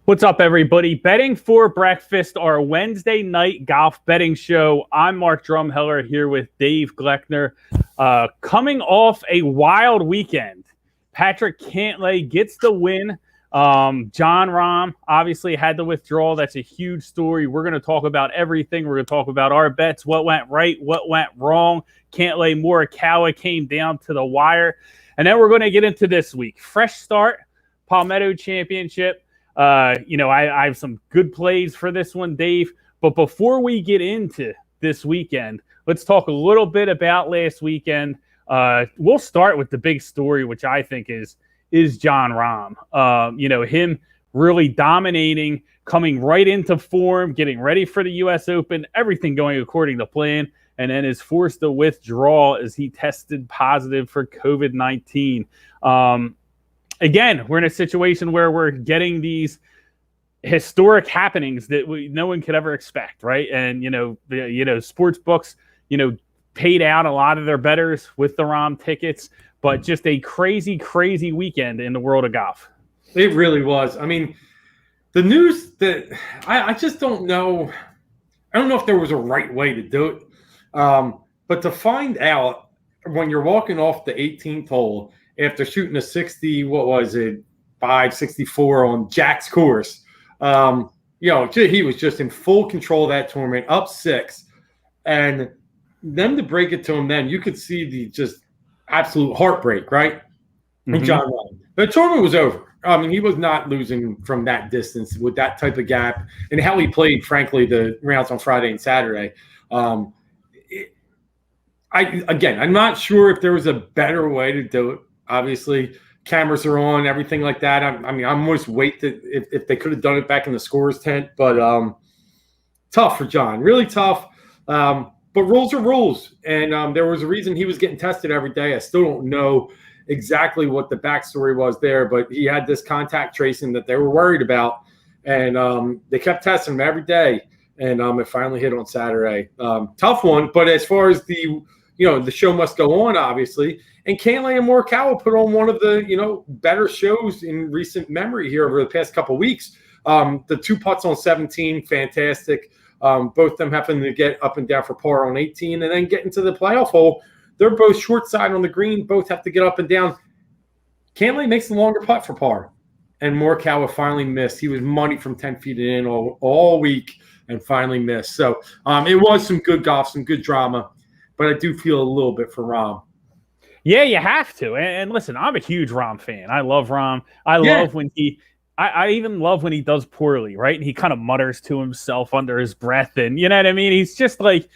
What's up, everybody? Betting for Breakfast, our Wednesday night golf betting show. I'm Mark Drumheller here with Dave Gleckner. Coming off a wild weekend, Patrick Cantlay gets the win. John Rahm obviously had to withdraw. That's a huge story. We're going to talk about everything. We're going to talk about our bets, what went right, what went wrong. Cantlay Morikawa came down to the wire. And then we're going to get into this week. Fresh start, Palmetto Championship. I have some good plays for this one, Dave. But before we get into this weekend, let's talk a little bit about last weekend. We'll start with the big story, which I think is John Rahm. Him really dominating, coming right into form, getting ready for the U.S. Open, everything going according to plan, and then is forced to withdraw as he tested positive for COVID-19. Again, we're in a situation where we're getting these historic happenings that no one could ever expect, right? And sports books, paid out a lot of their bettors with the Rahm tickets, but just a crazy, crazy weekend in the world of golf. It really was. I mean, the news that I just don't know. I don't know if there was a right way to do it, but to find out when you're walking off the 18th hole after shooting a 60, 564 on Jack's course. He was just in full control of that tournament, up 6. And them to break it to him then, you could see the just absolute heartbreak, right? Mm-hmm. And John Rahm. The tournament was over. I mean, he was not losing from that distance with that type of gap and how he played, frankly, the rounds on Friday and Saturday. I'm not sure if there was a better way to do it. Obviously, cameras are on, everything like that. I'm almost wait that if they could have done it back in the scorer's tent, but tough for John, really tough. But rules are rules, and there was a reason he was getting tested every day. I still don't know exactly what the backstory was there, but he had this contact tracing that they were worried about, and they kept testing him every day, and it finally hit on Saturday. Tough one, but as far as the show must go on, obviously. And Cantlay and Morikawa put on one of the, better shows in recent memory here over the past couple of weeks. The 2 putts on 17, fantastic. Both of them happen to get up and down for par on 18 and then get into the playoff hole. They're both short side on the green. Both have to get up and down. Cantlay makes the longer putt for par. And Morikawa finally missed. He was money from 10 feet in all week and finally missed. So it was some good golf, some good drama. But I do feel a little bit for Rahm. Yeah, you have to. And listen, I'm a huge Rahm fan. I love Rahm. I even love when he does poorly, right? And he kind of mutters to himself under his breath. And you know what I mean? He's just like,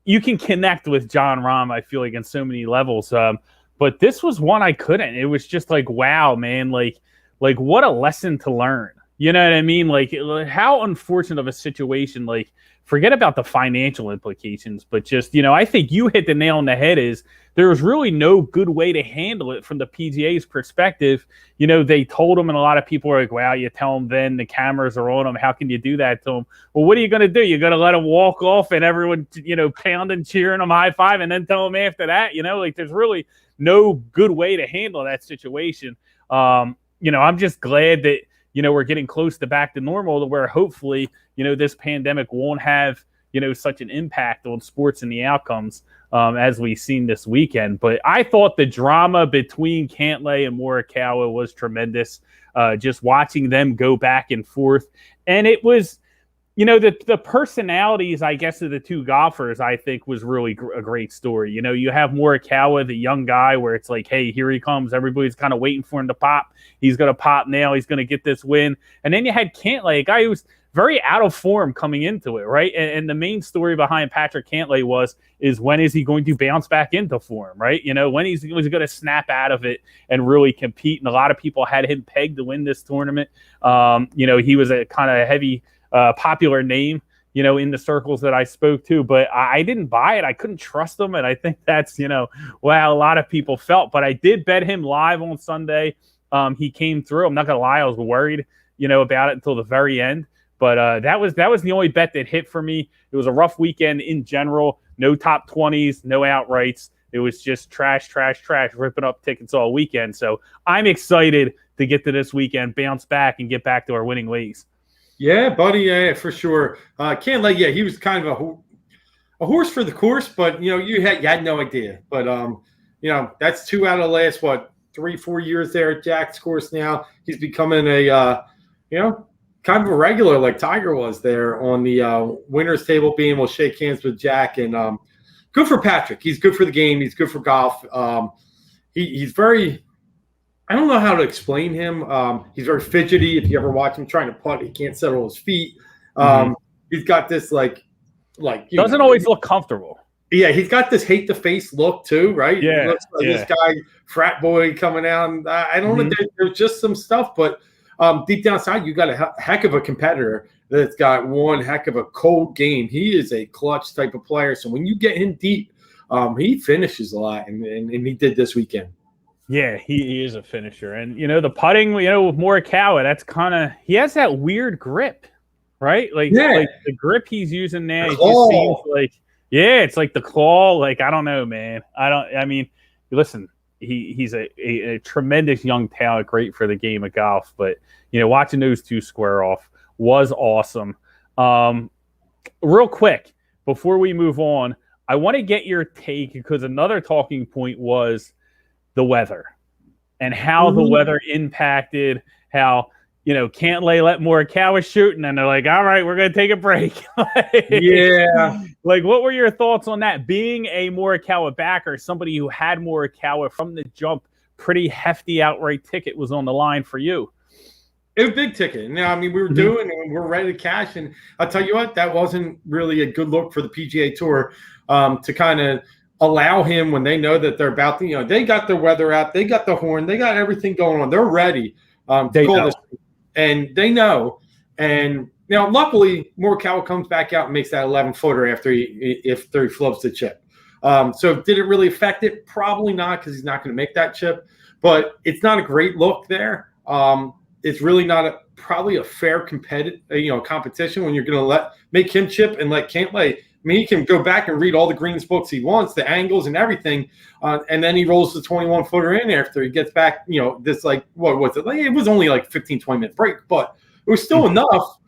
you can connect with John Rahm, I feel like, on so many levels. But this was one I couldn't. It was just like, wow, man, like what a lesson to learn. You know what I mean? Like, how unfortunate of a situation, like, forget about the financial implications, but just, I think you hit the nail on the head is there was really no good way to handle it from the PGA's perspective. They told him, and a lot of people were like, wow, you tell him then the cameras are on him. How can you do that to him? Well, what are you going to do? You're going to let him walk off and everyone, pounding, cheering him, high five, and then tell him after that, there's really no good way to handle that situation. I'm just glad that, we're getting close to back to normal to where hopefully, this pandemic won't have, such an impact on sports and the outcomes as we've seen this weekend. But I thought the drama between Cantlay and Morikawa was tremendous. Just watching them go back and forth. And it was, the personalities, I guess, of the two golfers, I think was really a great story. You have Morikawa, the young guy, where it's like, hey, here he comes. Everybody's kind of waiting for him to pop. He's going to pop now. He's going to get this win. And then you had Cantlay, a guy who was very out of form coming into it, right? And the main story behind Patrick Cantlay is when is he going to bounce back into form, right? When he's going to snap out of it and really compete. And a lot of people had him pegged to win this tournament. He was a kind of heavy popular name, in the circles that I spoke to, but I didn't buy it. I couldn't trust him. And I think that's, a lot of people felt, but I did bet him live on Sunday. He came through. I'm not going to lie. I was worried, about it until the very end, but that was the only bet that hit for me. It was a rough weekend in general, no top 20s, no outrights. it was just trash, ripping up tickets all weekend. So I'm excited to get to this weekend, bounce back, and get back to our winning ways. Yeah, buddy. Yeah, for sure. Can't let. Yeah, he was kind of a horse for the course, but you had no idea. But that's 2 out of the last 3-4 years there at Jack's course. Now he's becoming a kind of a regular like Tiger was there on the winners table, being able to shake hands with Jack. And good for Patrick. He's good for the game. He's good for golf. He's very. I don't know how to explain him. He's very fidgety. If you ever watch him trying to putt, he can't settle his feet. He's got this doesn't always look comfortable. Yeah, he's got this hate the face look too, right? Yeah, he looks like this guy, frat boy coming out. I don't know. There's just some stuff, but deep down inside, you got a heck of a competitor that's got one heck of a cold game. He is a clutch type of player. So when you get him deep, he finishes a lot, and he did this weekend. Yeah, he is a finisher. And, the putting, with Morikawa, that's he has that weird grip, right? Like the grip he's using now, it just seems like, it's like the claw. Like, I don't know, man. Listen, he's a tremendous young talent, great for the game of golf. But, watching those two square off was awesome. Real quick, before we move on, I want to get your take, because another talking point was the weather and how the weather impacted how, Cantlay let Morikawa shoot, and then they're like, all right, we're going to take a break. Like, what were your thoughts on that? Being a Morikawa backer, somebody who had Morikawa from the jump, pretty hefty outright ticket was on the line for you. It was a big ticket. Now, we were doing it, and we're ready to cash. And I'll tell you what, that wasn't really a good look for the PGA Tour to kind of allow him, when they know that they're about to, they got their weather out, they got the horn, they got everything going on. They're ready to call this, and they know. And luckily, Morikawa comes back out and makes that 11-footer after he flubs the chip. So did it really affect it? Probably not, because he's not going to make that chip. But it's not a great look there. It's really not probably a fair competition when you're going to make him chip and let Cantlay. He can go back and read all the greens books he wants, the angles and everything, and then he rolls the 21-footer in after he gets back. This what was it? It was only like 15, 20-minute break, but it was still enough.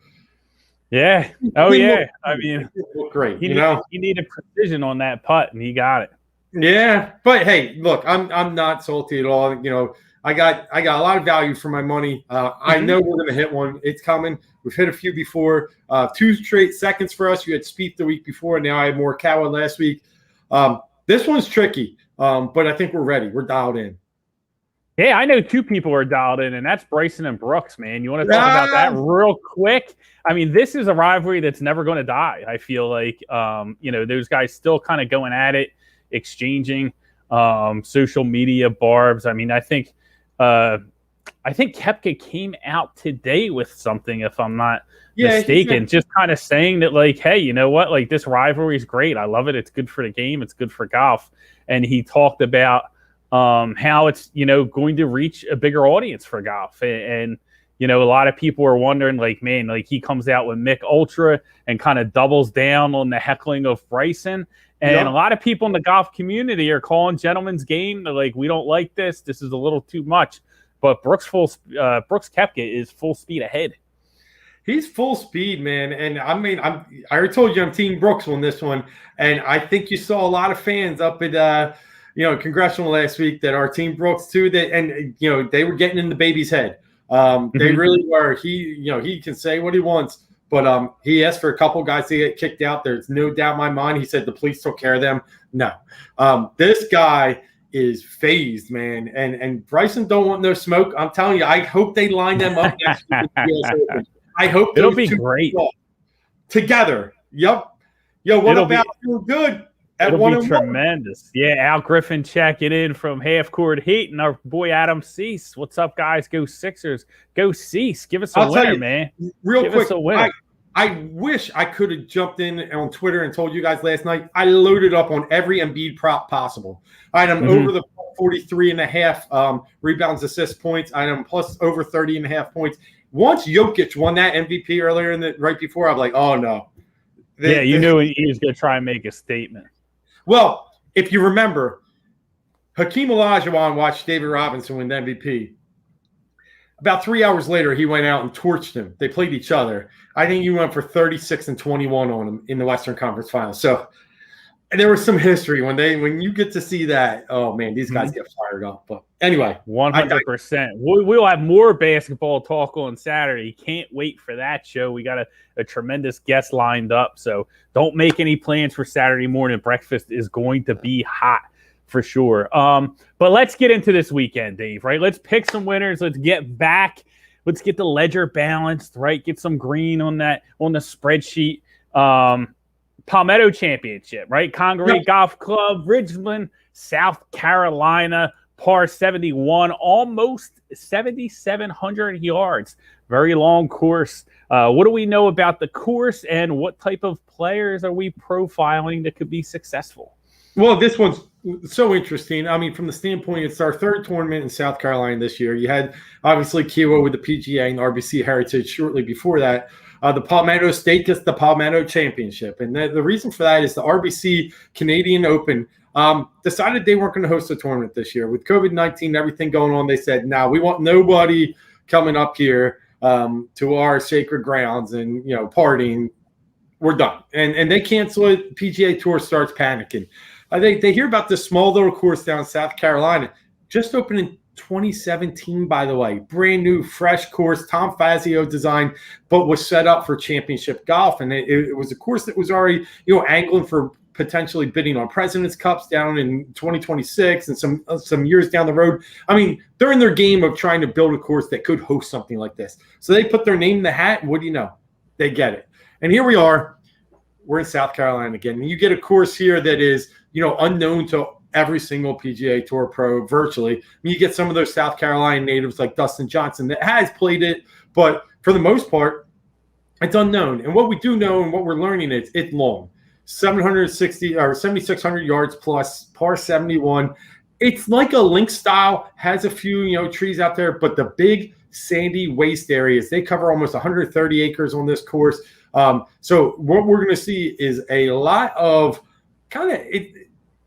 Yeah. Oh, yeah. It looked great. He needed precision on that putt, and he got it. Yeah, but hey, look, I'm not salty at all. I got a lot of value for my money. I know we're going to hit one. It's coming. We've hit a few before. 2 straight seconds for us. You had Spieth the week before. Now I had Morikawa last week. This one's tricky, but I think we're ready. We're dialed in. Yeah, I know 2 people are dialed in, and that's Bryson and Brooks, man. You want to talk about that real quick? This is a rivalry that's never going to die. I feel like, those guys still kind of going at it, exchanging social media barbs. I think Koepka came out today with something, if I'm not mistaken, just kind of saying that, like, hey, you know what? Like, this rivalry is great. I love it. It's good for the game. It's good for golf. And he talked about how it's, going to reach a bigger audience for golf. And a lot of people are wondering, like, man, like, he comes out with Mick Ultra and kind of doubles down on the heckling of Bryson. And a lot of people in the golf community are calling gentleman's game. They're like, we don't like this. This is a little too much. But Brooks Koepka is full speed ahead. He's full speed, man. And I already told you I'm Team Brooks on this one. And I think you saw a lot of fans up at Congressional last week that are Team Brooks too. They were getting in the baby's head. They really were. He can say what he wants. But he asked for a couple guys to get kicked out. There's no doubt in my mind. He said the police took care of them. No. This guy is phased, man. And Bryson don't want no smoke. I'm telling you, I hope they line them up next week. I hope it'll be great together. Yep. Yo, what about you? Good. It'll be tremendous. Yeah, Al Griffin checking in from Half Court Heat, and our boy Adam Cease. What's up, guys? Go Sixers. Go Cease. Give us a winner, man. Real quick, I wish I could have jumped in on Twitter and told you guys last night. I loaded up on every Embiid prop possible. I'm over the 43.5 rebounds, assists, points. I'm plus over 30.5 points. Once Jokic won that MVP earlier right before, I'm like, oh no. You knew he was going to try and make a statement. Well, if you remember, Hakeem Olajuwon watched David Robinson win the MVP. About 3 hours later, he went out and torched him. They played each other. I think he went for 36 and 21 on him in the Western Conference Finals. So there was some history when you get to see that. Oh man, these guys get fired up. But anyway, 100%. We'll have more basketball talk on Saturday. Can't wait for that show. We got a tremendous guest lined up. So don't make any plans for Saturday morning. Breakfast is going to be hot for sure. But let's get into this weekend, Dave, right? Let's pick some winners. Let's get back. Let's get the ledger balanced, right? Get some green on the spreadsheet. Palmetto Championship, right? Congaree Golf Club, Ridgeland, South Carolina, par 71, almost 7,700 yards. Very long course. What do we know about the course, and what type of players are we profiling that could be successful? Well, this one's so interesting. I mean, from the standpoint, it's our third tournament in South Carolina this year. You had, obviously, Kiowa with the PGA and RBC Heritage shortly before that. The Palmetto State gets the Palmetto Championship. And the reason for that is the RBC Canadian Open decided they weren't going to host a tournament this year. With COVID-19 and everything going on, they said, no, we want nobody coming up here to our sacred grounds and, partying. We're done. And they cancel it. PGA Tour starts panicking. They hear about this small little course down in South Carolina, just opened in 2017, by the way. Brand new, fresh course, Tom Fazio designed, but was set up for championship golf. And it was a course that was already, angling for potentially bidding on President's Cups down in 2026 and some years down the road. I mean, they're in their game of trying to build a course that could host something like this. So they put their name in the hat, and what do you know? They get it. And here we are. We're in South Carolina again. And you get a course here that is, unknown to every single PGA Tour pro virtually. I mean, you get some of those South Carolina natives like Dustin Johnson that has played it, but for the most part, it's unknown. And what we do know and what we're learning is it's long. 760 or 7,600 yards plus, par 71. It's like a link style, has a few, trees out there, but the big sandy waste areas, they cover almost 130 acres on this course. So what we're going to see is a lot of kind of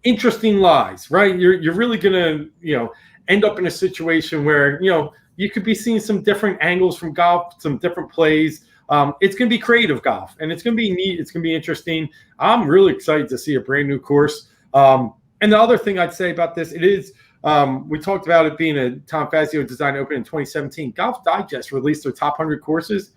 interesting lies, right? You're really going to, end up in a situation where, you could be seeing some different angles from golf, some different plays. It's going to be creative golf, and it's going to be neat. It's going to be interesting. I'm really excited to see a brand new course. And the other thing I'd say about this, it is, we talked about it being a Tom Fazio Design Open in 2017. Golf Digest released their top 100 courses.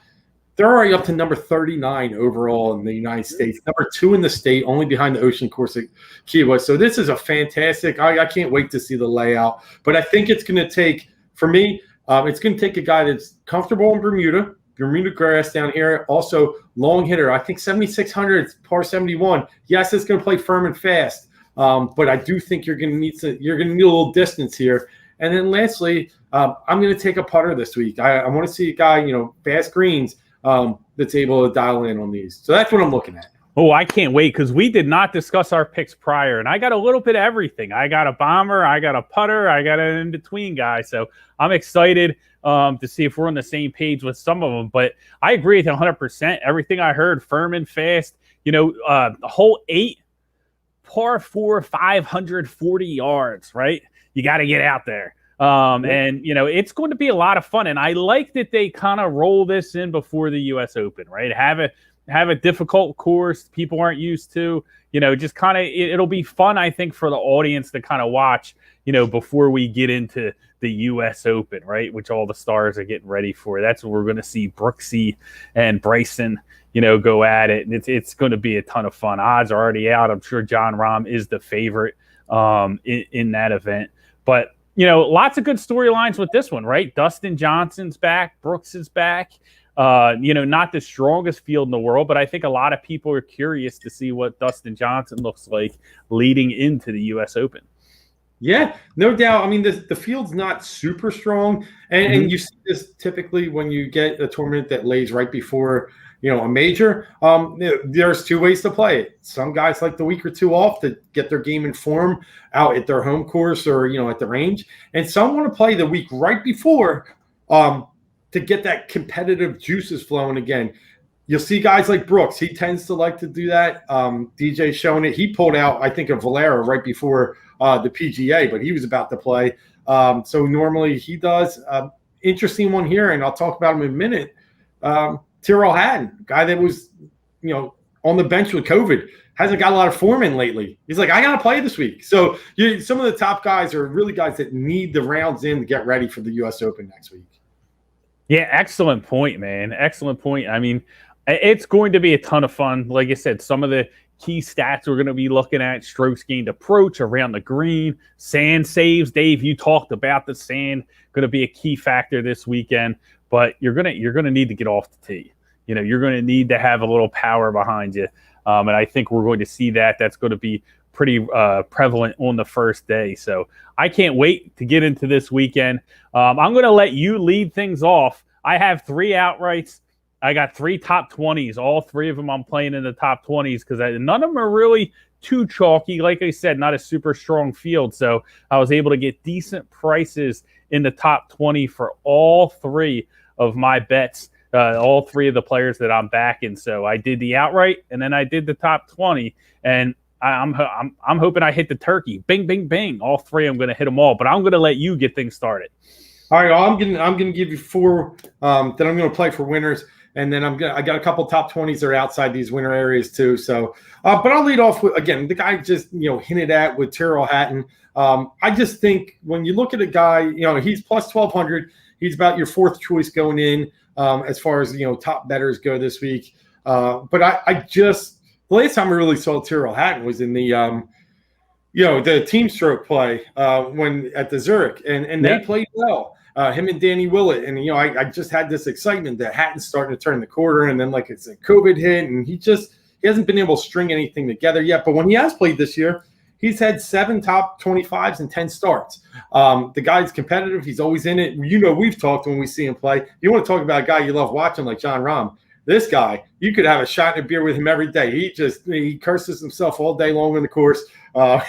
They're already up to number 39 overall in the United States. Number 2 in the state, only behind the Ocean course at Kiowa. So this is a fantastic. I can't wait to see the layout. But I think it's going to take, for me, it's going to take a guy that's comfortable in Bermuda grass down here. Also, long hitter. I think 7,600, par 71. Yes, it's going to play firm and fast. But I do think you're going to need a little distance here. And then lastly, I'm going to take a putter this week. I want to see a guy, fast greens. That's able to dial in on these. So that's what I'm looking at. Oh, I can't wait, because we did not discuss our picks prior, and I got a little bit of everything. I got a bomber, I got a putter, I got an in-between guy. So I'm excited to see if we're on the same page with some of them. But I agree with 100%. Everything I heard, firm and fast. The hole 8, par 4, 540 yards, right? You got to get out there. And, it's going to be a lot of fun. And I like that they kind of roll this in before the U.S. Open, right? Have a difficult course people aren't used to, just kind of, it'll be fun, I think, for the audience to kind of watch, before we get into the U.S. Open, right? Which all the stars are getting ready for. That's what we're going to see Brooksy and Bryson, go at it. And it's going to be a ton of fun. Odds are already out. I'm sure John Rahm is the favorite in that event. But, lots of good storylines with this one, right? Dustin Johnson's back. Brooks is back. Not the strongest field in the world, but I think a lot of people are curious to see what Dustin Johnson looks like leading into the U.S. Open. Yeah, no doubt. I mean, the field's not super strong, and you see this typically when you get a tournament that lays right before, a major. There's 2 ways to play it. Some guys like the week or 2 off to get their game in form out at their home course or, at the range. And some want to play the week right before to get that competitive juices flowing again. You'll see guys like Brooks. He tends to like to do that. DJ showing it. He pulled out, I think, a Valera right before the PGA, but he was about to play. So normally he does. Interesting one here, and I'll talk about him in a minute. Tyrrell Hatton, guy that was, on the bench with COVID, hasn't got a lot of form in lately. He's like, I got to play this week. So some of the top guys are really guys that need the rounds in to get ready for the U.S. Open next week. Yeah, excellent point, man. Excellent point. I mean, it's going to be a ton of fun. Like I said, some of the key stats we're going to be looking at: strokes gained approach around the green, sand saves. Dave, you talked about the sand, going to be a key factor this weekend. But you're gonna need to get off the tee. You're going to need to have a little power behind you, and I think we're going to see that. That's going to be pretty prevalent on the first day. So I can't wait to get into this weekend. I'm going to let you lead things off. I have 3 outrights. I got 3 top 20s. All 3 of them I'm playing in the top 20s because none of them are really too chalky. Like I said, not a super strong field. So I was able to get decent prices in the top 20 for all 3 of my bets, all 3 of the players that I'm backing. So I did the outright, and then I did the top 20. And I'm hoping I hit the turkey. Bing, bing, bing. All 3, I'm going to hit them all. But I'm going to let you get things started. All right, well, I'm going to give you 4 that I'm going to play for winners. And then I got a couple top 20s that are outside these winter areas too. So, but I'll lead off with, again, the guy just, hinted at with Tyrrell Hatton. I just think when you look at a guy, he's plus 1,200. He's about your 4th choice going in as far as, top bettors go this week. But the last time I really saw Tyrrell Hatton was in the, the team stroke play when at the Zurich, and they played well. Him and Danny Willett, and I just had this excitement that Hatton's starting to turn the corner, and then like it's a COVID hit, and he hasn't been able to string anything together yet. But when he has played this year, he's had 7 top 25s and 10 starts. The guy's competitive; he's always in it. We've talked when we see him play. You want to talk about a guy you love watching like Jon Rahm. This guy, you could have a shot and a beer with him every day. He curses himself all day long on the course.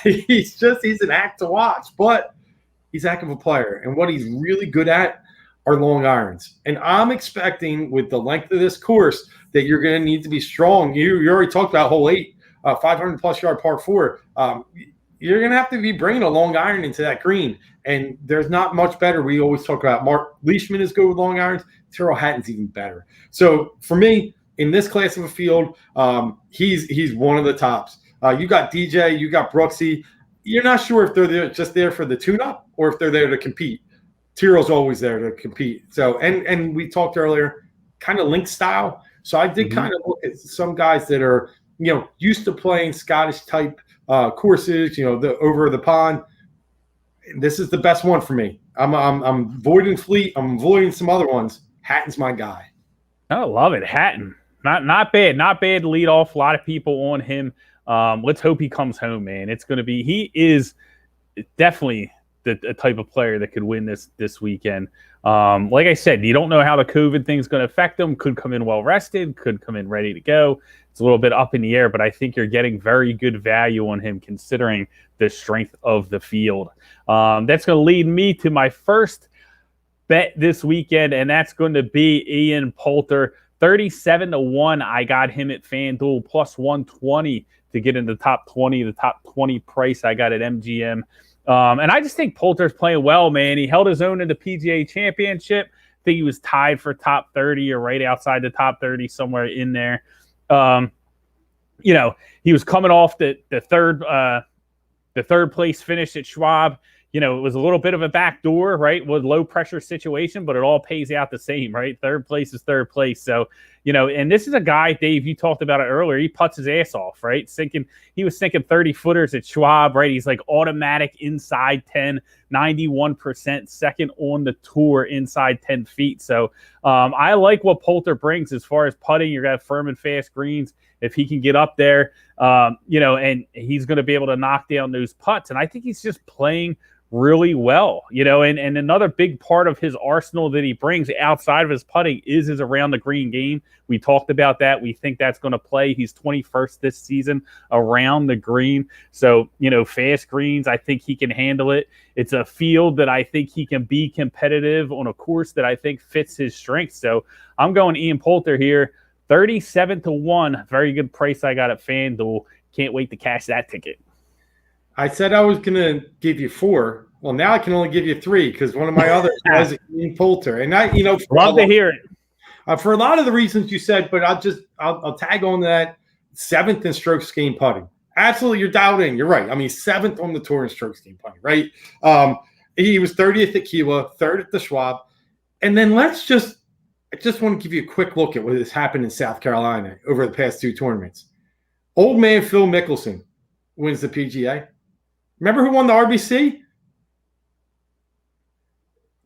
He's an act to watch, but he's a heck of a player. And what he's really good at are long irons. And I'm expecting with the length of this course that you're going to need to be strong. You already talked about hole 8, 500-plus yard par 4. You're going to have to be bringing a long iron into that green. And there's not much better. We always talk about Mark Leishman is good with long irons. Tyrrell Hatton's even better. So for me, in this class of a field, he's one of the tops. You got DJ, you got Brooksy. You're not sure if they're just there for the tune-up or if they're there to compete. Tyrrell's always there to compete. So, and we talked earlier, kind of link style. So I did kind of look at some guys that are, used to playing Scottish type courses, the over the pond. This is the best one for me. I'm avoiding Fleet. I'm avoiding some other ones. Hatton's my guy. I love it. Hatton. Not bad. Not bad to lead off. A lot of people on him. Let's hope he comes home, man. He is definitely the type of player that could win this weekend. Like I said, you don't know how the COVID thing's going to affect him. Could come in well rested, could come in ready to go. It's a little bit up in the air, but I think you're getting very good value on him considering the strength of the field. That's going to lead me to my first bet this weekend, and that's going to be Ian Poulter. 37-1. I got him at FanDuel plus 120 to get in the top 20. The top 20 price I got at MGM. And I just think Poulter's playing well, man. He held his own in the PGA Championship. I think he was tied for top 30 or right outside the top 30, somewhere in there. He was coming off the third place finish at Schwab. It was a little bit of a backdoor, right? With low pressure situation, but it all pays out the same, right? Third place is third place. So, and this is a guy, Dave, you talked about it earlier. He puts his ass off, right? He was sinking 30 footers at Schwab, right? He's like automatic inside 10, 91%, second on the tour inside 10 feet. So I like what Poulter brings as far as putting. You're going to have firm and fast greens. If he can get up there, and he's going to be able to knock down those putts. And I think he's just playing really well, and another big part of his arsenal that he brings outside of his putting is his around the green game. We talked about that. We think that's going to play. He's 21st this season around the green. So, fast greens, I think he can handle it. It's a field that I think he can be competitive on a course that I think fits his strengths. So I'm going Ian Poulter here, 37-1. Very good price I got at FanDuel. Can't wait to cash that ticket. I said I was going to give you 4. Well, now I can only give you 3 because one of my others was Ian Poulter. And I, love to hear it. For a lot of the reasons you said, but I'll tag on that 7th in strokes gained putting. Absolutely, you're dialed in. You're right. I mean, 7th on the tour in strokes gained putting, right? He was 30th at Kiowa, 3rd at the Schwab. And then I just want to give you a quick look at what has happened in South Carolina over the past 2 tournaments. Old man Phil Mickelson wins the PGA. Remember who won the RBC?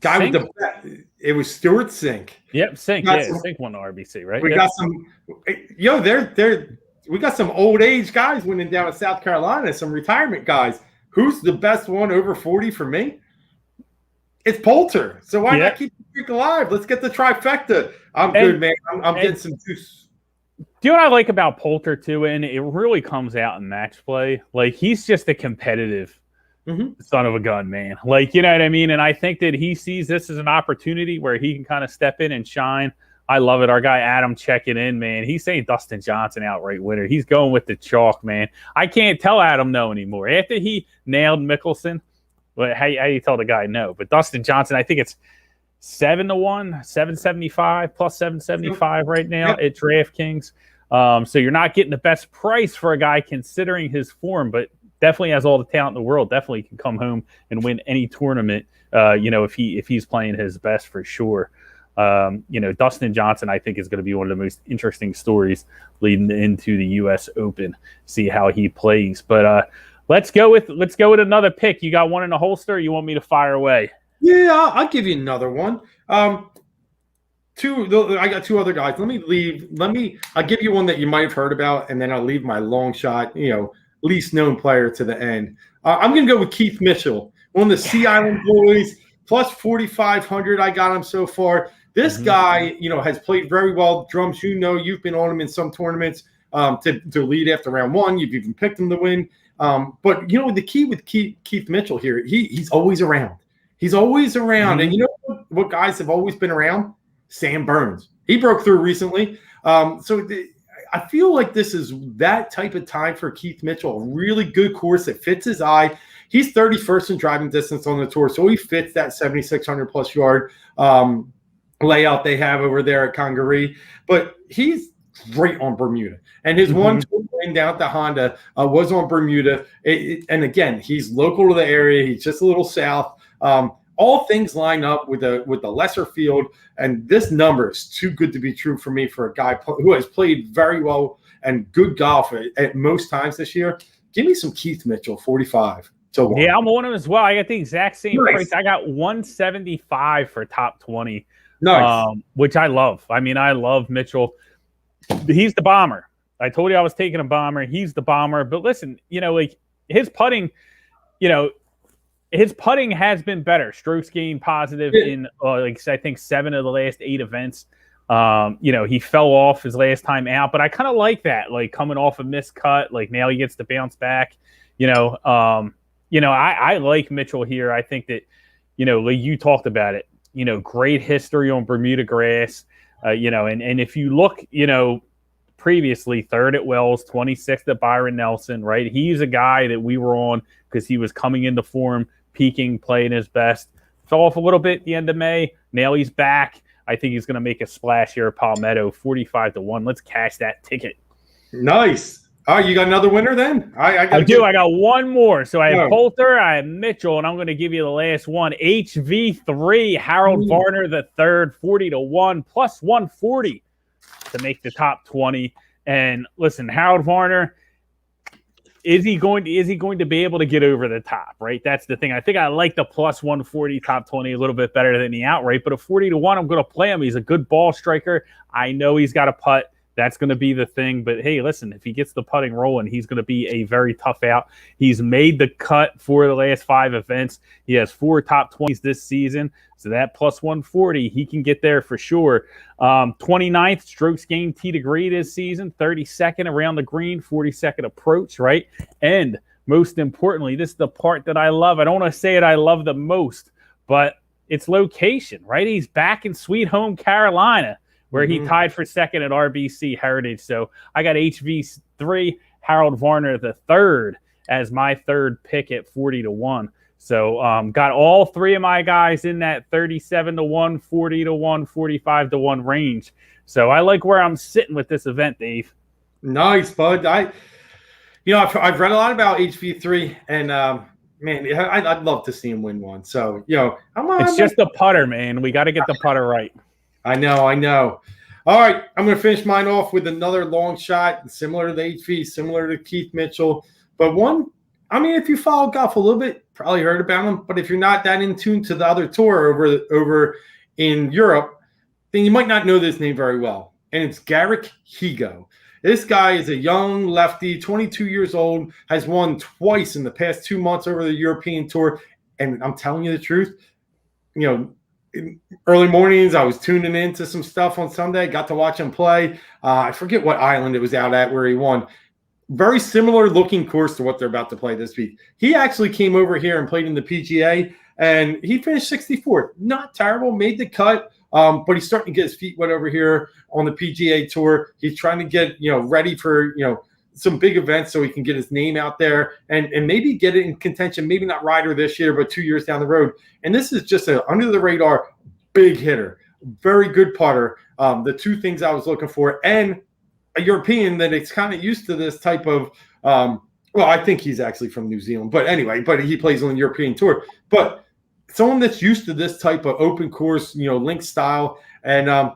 Guy Sink? with the it was Stuart Sink. Yep, Sink. Sink won the RBC, right? We got some we got some old age guys winning down in South Carolina, some retirement guys. Who's the best one over 40 for me? It's Poulter. So why not keep the streak alive? Let's get the trifecta. I'm good, man. I'm getting some juice. Do you know what I like about Poulter too? And it really comes out in match play. Like, he's just a competitive son of a gun, man. Like, you know what I mean? And I think that he sees this as an opportunity where he can kind of step in and shine. I love it. Our guy Adam checking in, man. He's saying Dustin Johnson outright winner. He's going with the chalk, man. I can't tell Adam no anymore. After he nailed Mickelson, well, how do you tell the guy no? But Dustin Johnson, I think it's 7-1, 775 plus 775 right now at DraftKings. So you're not getting the best price for a guy considering his form, but definitely has all the talent in the world. Definitely can come home and win any tournament. If he's playing his best for sure. Dustin Johnson, I think, is going to be one of the most interesting stories leading into the U.S. Open. See how he plays. But let's go with another pick. You got one in the holster? Or you want me to fire away? Yeah, I'll give you another one. I got 2 other guys. I'll give you one that you might have heard about, and then I'll leave my long shot, least known player to the end. I'm going to go with Keith Mitchell, one of the Sea Island boys, plus 4,500. I got him so far. This guy, has played very well. Drums, you've been on him in some tournaments to lead after round 1. You've even picked him to win. But the key with Keith Mitchell here, he's always around. He's always around. And what guys have always been around? Sam Burns. He broke through recently. I feel like this is that type of time for Keith Mitchell. A really good course that fits his eye. He's 31st in driving distance on the tour, so he fits that 7,600 plus yard layout they have over there at Congaree. But he's great on Bermuda, and his one tour win down at the Honda was on Bermuda. And again, he's local to the area. He's just a little south. All things line up with the lesser field, and this number is too good to be true for me for a guy who has played very well and good golf at most times this year. Give me some Keith Mitchell, 45. Yeah, I'm on him as well. I got the exact same price. I got 175 for top 20, which I love. I mean, I love Mitchell. He's the bomber. I told you I was taking a bomber. He's the bomber. But listen, his putting, his putting has been better. Strokes gained positive in, I think 7 of the last 8 events. He fell off his last time out, but I kind of like that, like coming off a missed cut, like now he gets to bounce back. I like Mitchell here. I think that, like you talked about it, great history on Bermuda grass, and if you look, previously 3rd at Wells, 26th at Byron Nelson, right? He's a guy that we were on because he was coming into form, peaking, playing his best. Fell off a little bit at the end of May. Now he's back. I think he's going to make a splash here at Palmetto, 45-1. Let's cash that ticket. Nice. Oh, you got another winner then? I got one more. So I have Poulter, I have Mitchell, and I'm going to give you the last one. HV3, Harold Varner III, 40-1, plus 140 to make the top 20. And listen, Harold Varner, is he going to be able to get over the top, right? That's the thing. I think I like the plus 140 top 20 a little bit better than the outright, but a 40-1, I'm going to play him. He's a good ball striker. I know he's got a putt. That's going to be the thing. But hey, listen, if he gets the putting rolling, he's going to be a very tough out. He's made the cut for the last 5 events. He has 4 top 20s this season. So that plus 140, he can get there for sure. 29th strokes gained tee to green this season, 32nd around the green, 42nd approach, right? And most importantly, this is the part that I love. I don't want to say it I love the most, but it's location, right? He's back in Sweet Home Carolina, where he tied for second at RBC Heritage. So I got HV3, Harold Varner the third, as my third pick at 40-1. So got all three of my guys in that 37-1, 40-1, 45-1 range. So I like where I'm sitting with this event, Dave. Nice, bud. I've read a lot about HV3, and man, I'd love to see him win one. So it's just the putter, man. We got to get the putter right. I know. All right, I'm going to finish mine off with another long shot, similar to the HV, similar to Keith Mitchell, but one. I mean, if you follow golf a little bit, probably heard about him. But if you're not that in tune to the other tour over in Europe, then you might not know this name very well. And it's Garrick Higgo. This guy is a young lefty, 22 years old, has won twice in the past 2 months over the European tour. And I'm telling you the truth, in early mornings, I was tuning into some stuff on Sunday, got to watch him play. I forget what island it was out at where he won. Very similar looking course to what they're about to play this week. He actually came over here and played in the PGA, and he finished 64th. Not terrible, made the cut, but he's starting to get his feet wet over here on the PGA Tour. He's trying to get ready for some big events so he can get his name out there and maybe get it in contention. Maybe not Ryder this year, but 2 years down the road. And this is just an under the radar big hitter, very good putter. The two things I was looking for, and a European that is kind of used to this type of I think he's actually from New Zealand, but anyway, he plays on the European tour. But someone that's used to this type of open course, link style, and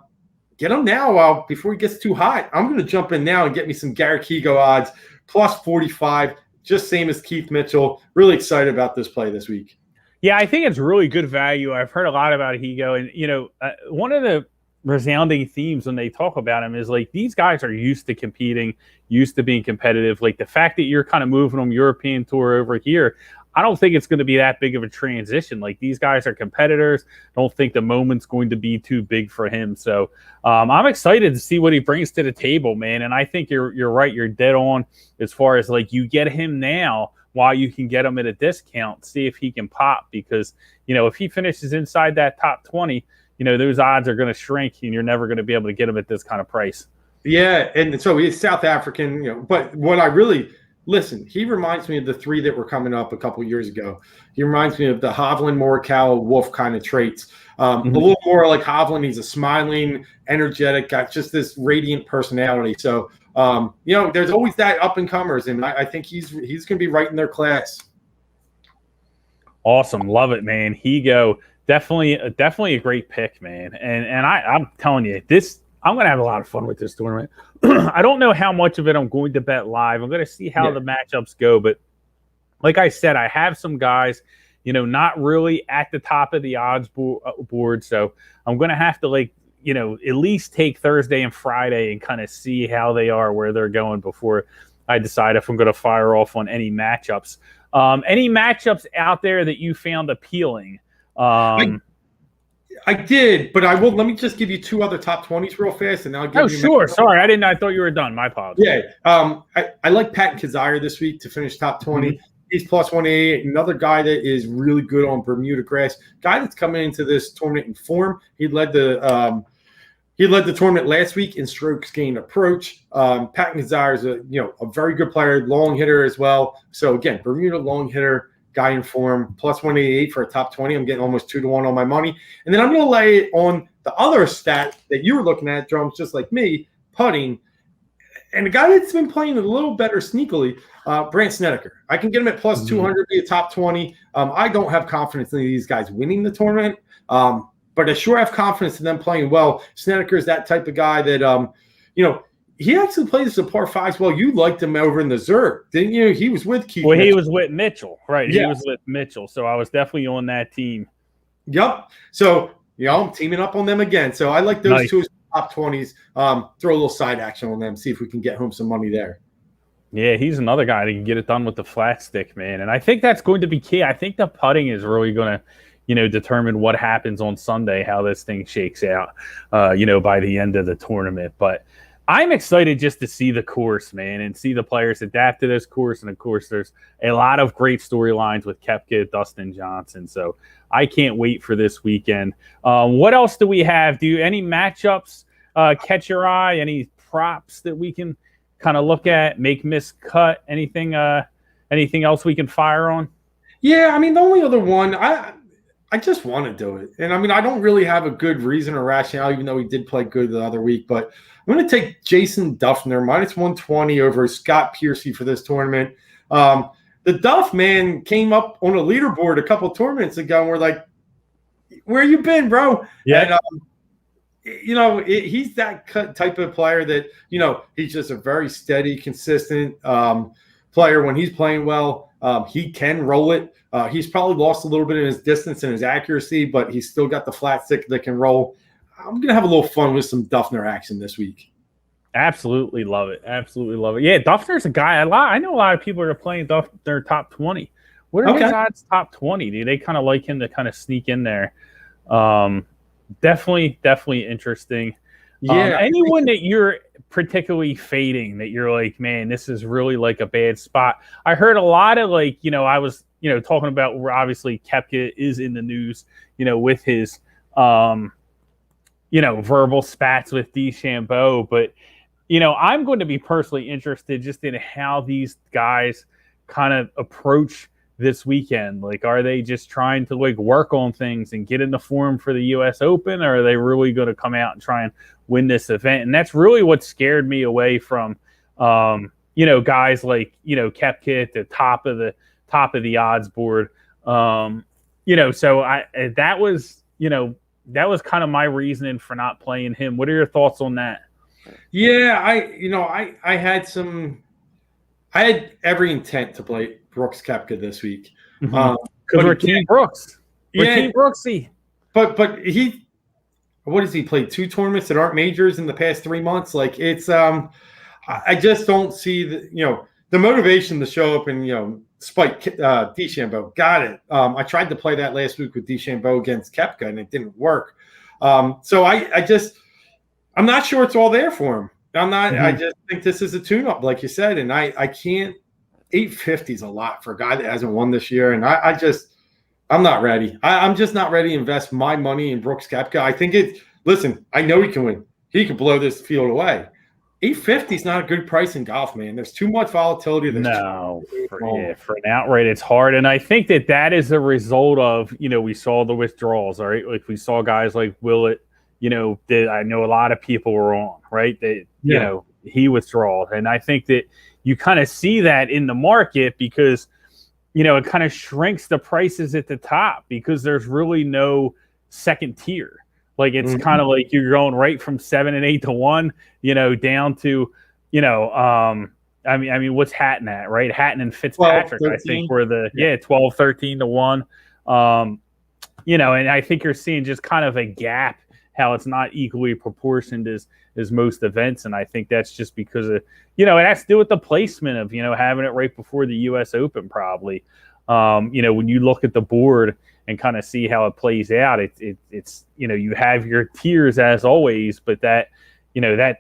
get him now before he gets too hot. I'm going to jump in now and get me some Garrick Higgo odds, plus 45, just same as Keith Mitchell. Really excited about this play this week. Yeah, I think it's really good value. I've heard a lot about Higgo, and one of the resounding themes when they talk about him is like these guys are used to competing, used to being competitive. Like the fact that you're kind of moving them European tour over here, I don't think it's going to be that big of a transition. Like these guys are competitors. Don't think the moment's going to be too big for him. So I'm excited to see what he brings to the table, man. And I think you're right. You're dead on as far as like you get him now while you can get him at a discount. See if he can pop, because if he finishes inside that top 20. Those odds are going to shrink, and you're never going to be able to get them at this kind of price. Yeah, and so he's South African, but what he reminds me of the three that were coming up a couple years ago. He reminds me of the Hovland, Morikawa, Wolf kind of traits. A little more like Hovland. He's a smiling, energetic, got just this radiant personality. So, there's always that up-and-comers, and I think he's going to be right in their class. Awesome. Love it, man. Higgo. Definitely a great pick, man. And I'm telling you, I'm going to have a lot of fun with this tournament. I don't know how much of it I'm going to bet live. I'm going to see how the matchups go. But like I said, I have some guys, not really at the top of the odds board. So I'm going to have to at least take Thursday and Friday and kind of see how they are, where they're going before I decide if I'm going to fire off on any matchups. Any matchups out there that you found appealing? I did, but I will. Let me just give you two other top 20s real fast, and I'll give you. Oh, sure. Sorry, I thought you were done. My apologies. Yeah. I like Patton Kizzire this week to finish top 20. He's plus 188. Another guy that is really good on Bermuda grass. Guy that's coming into this tournament in form. He led the tournament last week in strokes gained approach. Patton Kizzire is a very good player, long hitter as well. So again, Bermuda long hitter. Guy in form, plus 188 for a top 20. I'm getting almost 2-1 on my money. And then I'm going to lay it on the other stat that you were looking at, Drums, just like me, putting. And the guy that's been playing a little better sneakily, Brandt Snedeker. I can get him at plus 200, be a top 20. I don't have confidence in these guys winning the tournament, but I sure have confidence in them playing well. Snedeker is that type of guy that, he actually plays the par fives well. You liked him over in the Zurich, didn't you? He was with Keith. Well, he was with Mitchell, right? Yeah. He was with Mitchell, so I was definitely on that team. Yep. So, I'm teaming up on them again. So I like those two top 20s. Throw a little side action on them, see if we can get home some money there. Yeah, he's another guy that can get it done with the flat stick, man. And I think that's going to be key. I think the putting is really going to determine what happens on Sunday, how this thing shakes out, by the end of the tournament. But I'm excited just to see the course, man, and see the players adapt to this course. And, of course, there's a lot of great storylines with Koepka, Dustin Johnson. So I can't wait for this weekend. What else do we have? Any matchups catch your eye? Any props that we can kind of look at, make, miss, cut? Anything else we can fire on? Yeah, I mean, the only other one, I just want to do it. And I mean, I don't really have a good reason or rationale, even though he did play good the other week. But I'm going to take Jason Duffner, minus 120 over Scott Piercy for this tournament. The Duff man came up on a leaderboard a couple tournaments ago, and we're like, where you been, bro? Yeah. And, he's that type of player that, he's just a very steady, consistent player. When he's playing well, he can roll it. He's probably lost a little bit in his distance and his accuracy, but he's still got the flat stick that can roll. I'm going to have a little fun with some Duffner action this week. Absolutely love it. Absolutely love it. Yeah, Duffner's a guy. I know a lot of people are playing their top 20. What are his odds top 20? Do they kind of like him to kind of sneak in there? Definitely interesting. Yeah. Anyone that you're particularly fading that you're like, man, this is really like a bad spot? I heard a lot of I was, talking about where obviously Koepka is in the news, with his, verbal spats with DeChambeau. But, I'm going to be personally interested just in how these guys kind of approach this weekend. Like, are they just trying to work on things and get into form for the U.S. Open, or are they really going to come out and try and win this event? And that's really what scared me away from, guys like, Koepka at the top of the odds board. So that was kind of my reasoning for not playing him. What are your thoughts on that? Yeah, I had every intent to play Brooks Koepka this week. Because we're Team Brooks. We're Team Brooksy. But what has he played? 2 tournaments that aren't majors in the past 3 months? It's I just don't see the motivation to show up and spike DeChambeau. Got it. I tried to play that last week with DeChambeau against Koepka and it didn't work. So I'm not sure it's all there for him. I'm not. I just think this is a tune-up, like you said, and I can't. 850 is a lot for a guy that hasn't won this year, and I'm not ready. I'm just not ready to invest my money in Brooks Koepka. I think listen, I know he can win. He can blow this field away. 850 is not a good price in golf, man. There's too much volatility. For an outright, it's hard, and I think that is a result of we saw the withdrawals. All right, like we saw guys like Willett. That I know a lot of people were on, right? He withdrawed. And I think that you kind of see that in the market because, it kind of shrinks the prices at the top because there's really no second tier. Like it's kind of like you're going right from 7 and 8 to 1, down to, I mean, what's Hatton at, right? Hatton and Fitzpatrick, 12, I think, were 12, 13 to 1. And I think you're seeing just kind of a gap, how it's not equally proportioned as most events. And I think that's just because of, it has to do with the placement of, having it right before the U.S. Open probably. When you look at the board and kind of see how it plays out, it's you have your tiers as always, but that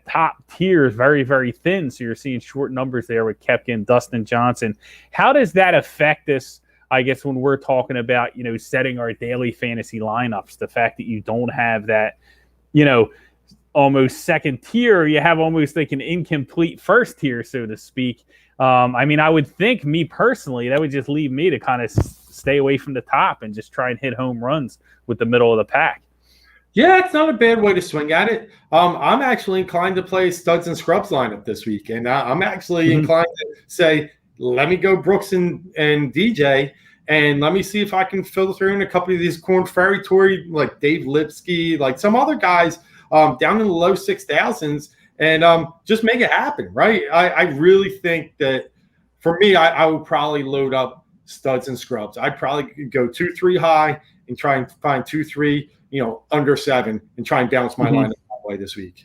top tier is very, very thin. So you're seeing short numbers there with Koepka and Dustin Johnson. How does that affect us, I guess, when we're talking about, setting our daily fantasy lineups, the fact that you don't have that, almost second tier, you have almost like an incomplete first tier, so to speak. I would think, me personally, that would just leave me to kind of stay away from the top and just try and hit home runs with the middle of the pack. Yeah, it's not a bad way to swing at it. I'm actually inclined to play studs and scrubs lineup this week, and I'm actually inclined to say, let me go Brooks and DJ, and let me see if I can filter in a couple of these Corn Ferry Tour, like Dave Lipsky, like some other guys down in the low 6,000s, and just make it happen, right? I really think that for me, I would probably load up studs and scrubs. I'd probably go 2-3 high and try and find 2-3, under 7, and try and bounce my lineup that way this week.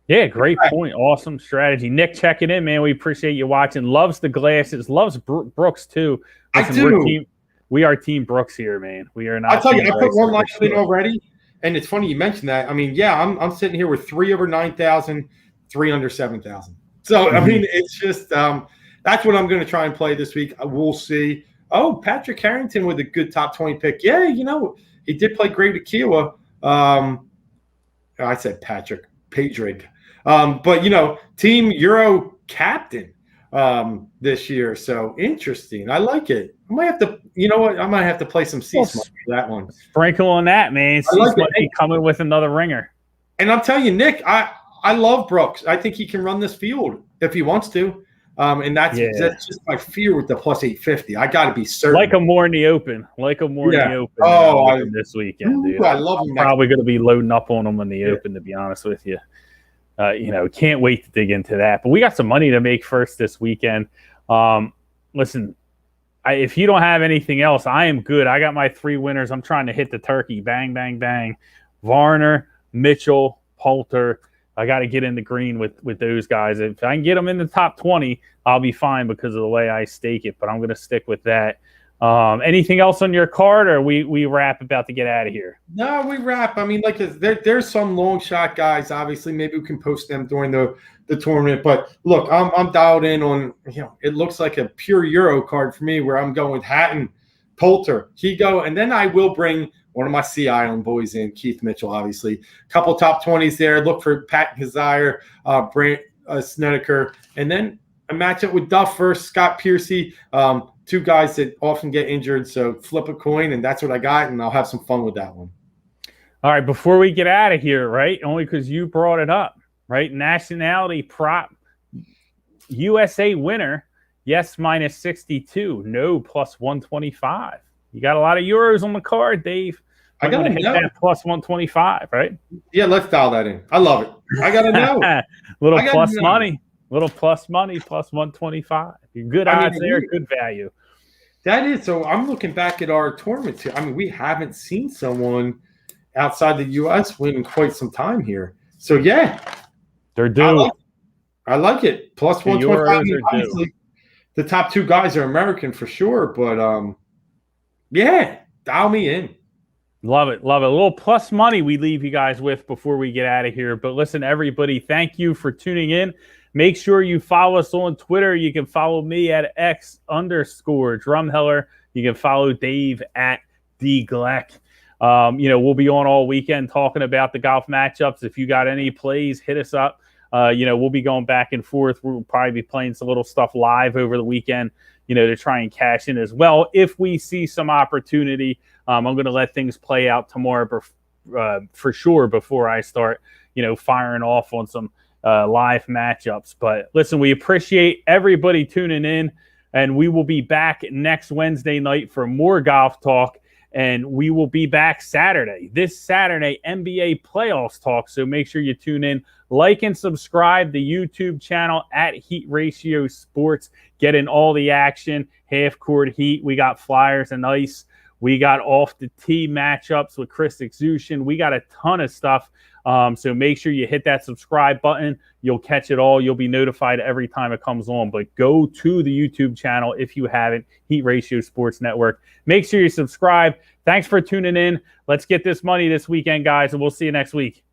Yeah, great point. Awesome strategy. Nick, checking in, man. We appreciate you watching. Loves the glasses. Loves Brooks, too. Listen, I do. We are Team Brooks here, man. We are not. I'll tell you, I put one lineup in already, and it's funny you mentioned that. I mean, yeah, I'm sitting here with 3 over 9,000, 3 under 7,000. So, I mean, it's just that's what I'm going to try and play this week. We'll see. Oh, Patrick Harrington with a good top 20 pick. Yeah, he did play great at Kiowa. I said Patrick. page rig. But Team Euro captain this year. So interesting. I like it. I might have to, you know what? I might have to play some Cease for that one. Sprinkle on that, man. Cease might be coming with another ringer. And I'm telling you, Nick, I love Brooks. I think he can run this field if he wants to. And that's just my fear with the plus 850. I got to be certain. Like a more in the open. This weekend, dude. I love him. I'm probably going to be loading up on him in the open, to be honest with you. Can't wait to dig into that. But we got some money to make first this weekend. Listen, if you don't have anything else, I am good. I got my 3 winners. I'm trying to hit the turkey. Bang, bang, bang. Varner, Mitchell, Poulter. I got to get in the green with those guys. If I can get them in the top 20, I'll be fine because of the way I stake it. But I'm going to stick with that. Anything else on your card, or we wrap about to get out of here? No, we wrap. I mean, there's some long shot guys. Obviously, maybe we can post them during the tournament. But look, I'm dialed in on. It looks like a pure Euro card for me, where I'm going with Hatton, Poulter, Higo, and then I will bring one of my Sea Island boys in, Keith Mitchell, obviously. A couple top 20s there. Look for Pat Kazire, Brant Snedeker, and then a matchup with Duff versus Scott Piercy. 2 guys that often get injured, so flip a coin, and that's what I got, and I'll have some fun with that one. All right, before we get out of here, right, only because you brought it up, right, nationality prop, USA winner, yes, minus 62, no, plus 125. You got a lot of Euros on the card, Dave. I got to hit that plus 125, right? Yeah, let's dial that in. I love it. I got to know. Little plus money, plus 125. Good odds there, good value. That is. So I'm looking back at our tournament too. I mean, we haven't seen someone outside the U.S. win in quite some time here. So, yeah. They're due. I like it. Plus 125. Obviously, the top 2 guys are American for sure. But, yeah, dial me in. Love it. Love it. A little plus money we leave you guys with before we get out of here. But listen, everybody, thank you for tuning in. Make sure you follow us on Twitter. You can follow me at X_Drumheller. You can follow Dave at DGleck. We'll be on all weekend talking about the golf matchups. If you got any plays, hit us up. We'll be going back and forth. We'll probably be playing some little stuff live over the weekend, to try and cash in as well. If we see some opportunity, I'm going to let things play out tomorrow for sure before I start, firing off on some live matchups. But listen, we appreciate everybody tuning in, and we will be back next Wednesday night for more golf talk. And we will be back this Saturday, NBA playoffs talk. So make sure you tune in, like and subscribe the YouTube channel at Heat Ratio Sports. Get in all the action, half-court heat. We got Flyers and Ice. We got off the tee matchups with Chris Exution. We got a ton of stuff. So make sure you hit that subscribe button. You'll catch it all. You'll be notified every time it comes on. But go to the YouTube channel if you haven't, Heat Ratio Sports Network. Make sure you subscribe. Thanks for tuning in. Let's get this money this weekend, guys, and we'll see you next week.